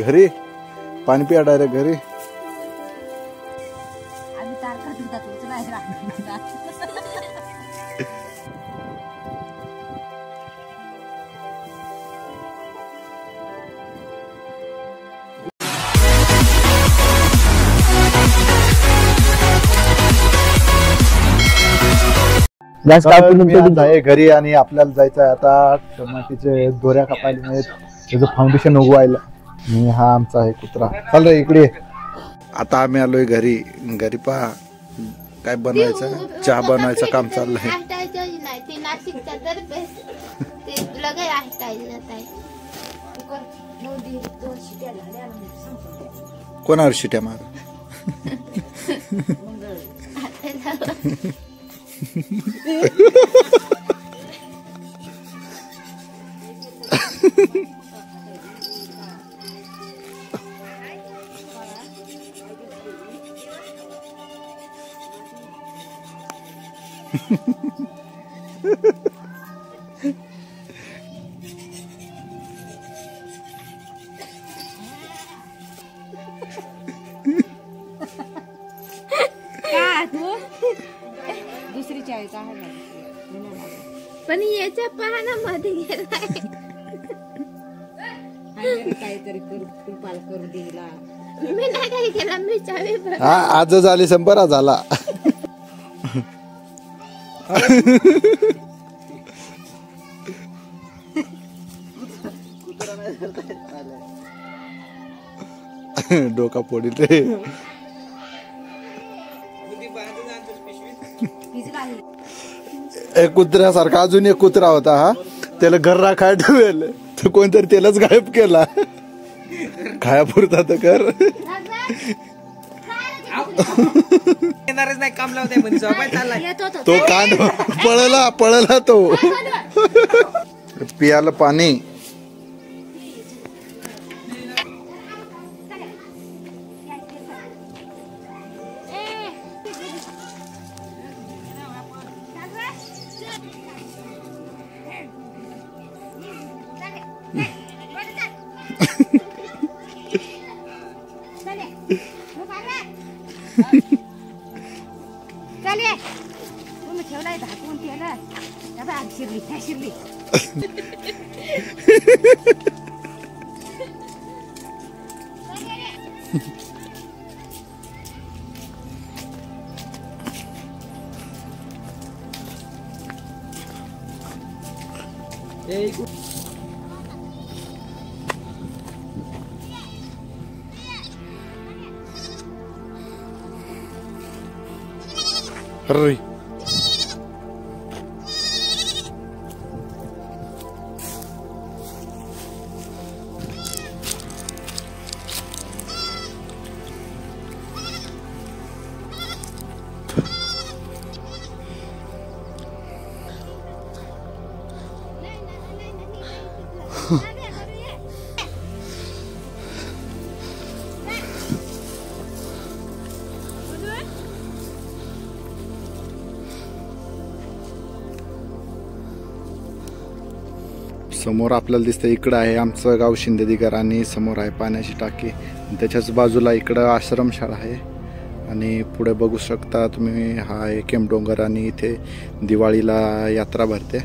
घरी पाणी पिया डायरेक्ट घरी. आहे घरी आणि आपल्याला जायचं आहे आता टमाटीचे दोऱ्या कापायला मिळत त्याचं फाउंडेशन उगवायला. आणि हा आमचा आहे कुत्रा. चल रे इकडे. आता आम्ही आलोय घरी. घरी पहा काय बनवायचं, चहा बनवायचं काम चाललंय. कोणावर शिट्या मार. दुसरी चाय का पण याच्या पाहना मध्ये गेलाय. काहीतरी कृपाल करू दिला. मी नाही काही केला. मी चावी आज झाली संपरा झाला. डोका फोडील रे. एक कुत्र्यासारखा अजून एक कुत्रा होता. हा त्याला घर राखाय ठेवेल तर कोणतरी त्यालाच गायब केला. खायापुरता तर कर नाही काम लावते. तो कांड पळला तो. पियाला पाणी. Hurry. समोर आपल्याला दिसतं इकडं आहे आमचं गाव शिंदेदिगर आणि समोर आहे पाण्याची टाकी. त्याच्याच बाजूला इकडं आश्रमशाळा आहे आणि पुढे बघू शकता तुम्ही हा आहे केमडोंगर आणि इथे दिवाळीला यात्रा भरते.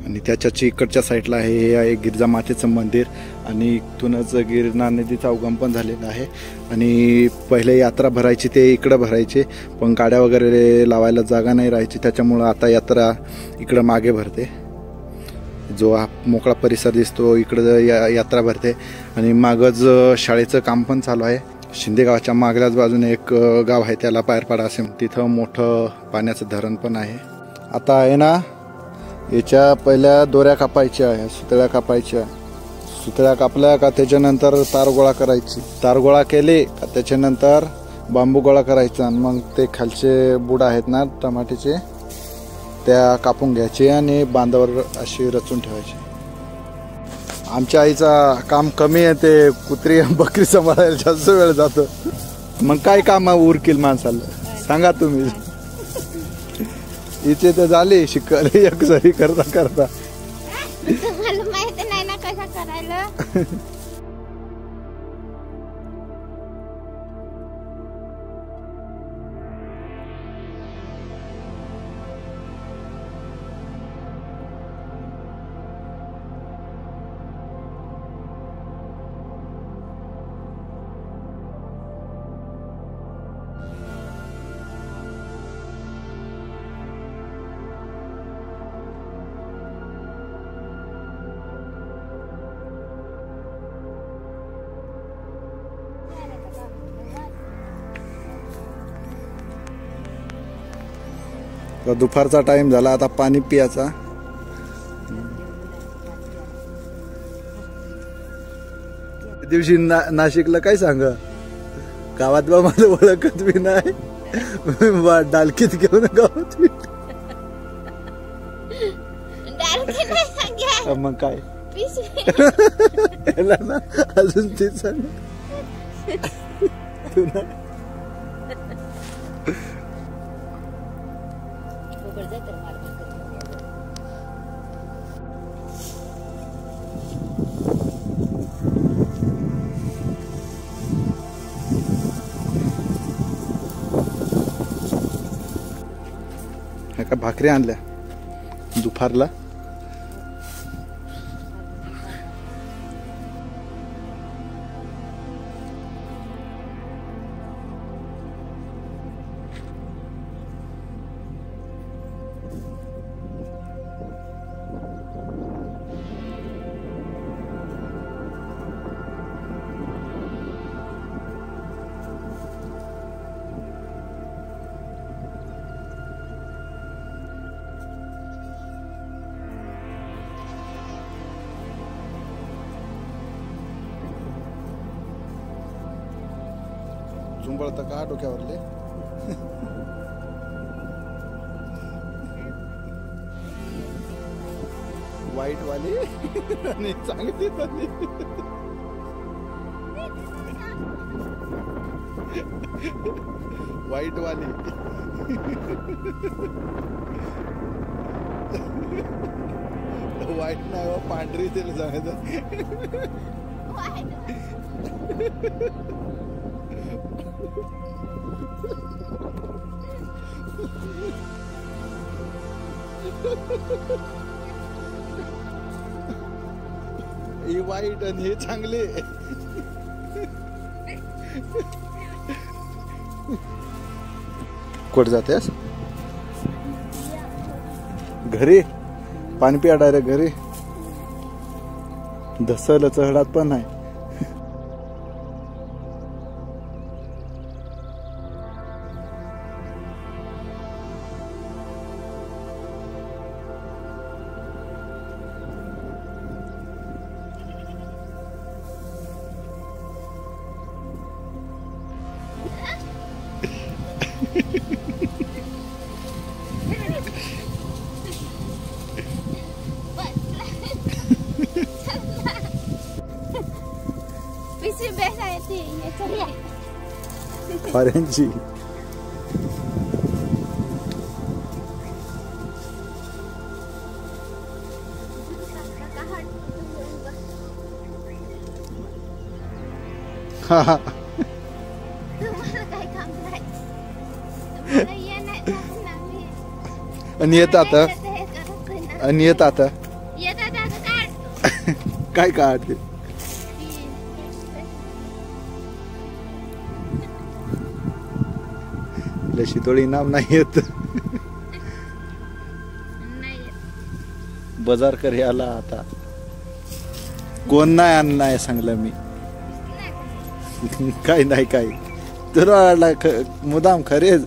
आणि त्याच्याच इकडच्या साईडला आहे हे आहे गिरजा मातेचं मंदिर आणि इथूनच गिरणा नदीचा उगम पण झालेला आहे. आणि पहिले यात्रा भरायची ते इकडं भरायचे पण गाड्या वगैरे लावायला जागा नाही राहायची त्याच्यामुळं आता यात्रा इकडं मागे भरते. जो हा मोकळा परिसर दिसतो इकडं यात्रा भरते. आणि मागच शाळेचं काम पण चालू आहे. शिंदे गावाच्या मागल्याच बाजूने एक गाव आहे त्याला पायरपाडा असे तिथं मोठं पाण्याचं धरण पण आहे. आता आहे ना याच्या पहिल्या दोऱ्या कापायच्या आहे सुतळ्या कापायच्या. सुतळ्या कापल्या का त्याच्यानंतर तार गोळा करायची. तार गोळा केली का त्याच्यानंतर बांबू गोळा करायचा आणि मग ते खालचे बुड आहेत ना टमाटीचे त्या कापून घ्यायचे आणि बांधावर अशी रचून ठेवायची. आमच्या आईचा काम कमी आहे ते कुत्री बकरी सांभाळायला जास्त वेळ जातो. मग काय काम उरकील माणसाला सांगा तुम्ही. इथे तर झाले शिकले एक सरी करता करता. तुम्हाला माहिती नाही ना कसा करायला. तर दुपारचा टाइम झाला, आता पाणी पियाचा. दिवशी नाशिकला काय सांग, गावात बा मला ओळखत बी नाही, डालकीत घेऊन गावात मग काय ना अजून ते सांग. का भाकरी आणल्या दुपारला. झुंबळतं का डोक्यावरले. वाईट वाली आणि चांगली वाली. वाईट वाली वाईट नाही, पांढरी तिला सांगायचं. ही वाईट आणि हे चांगले. कुठे जातेस? घरी पाणी पिया डायरेक्ट घरी. धसल चढात पण नाही. फॉरेनची आणि येत आता आणि येत आता काय काढते. शितोळी नाम नाही येत. बाजार कर याला आता कोण नाही आणलाय सांगलं मी. काय नाही काय तुला मुदाम खरेच.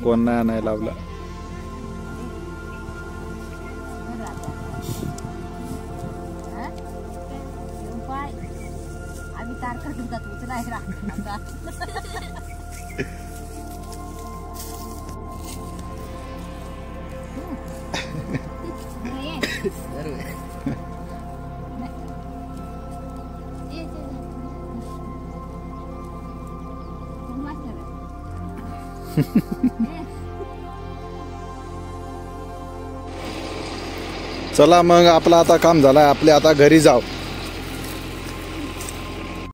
कोण नाही आणायला लावला. चला मग आपलं आता काम झालंय, आपले आता घरी जाऊ.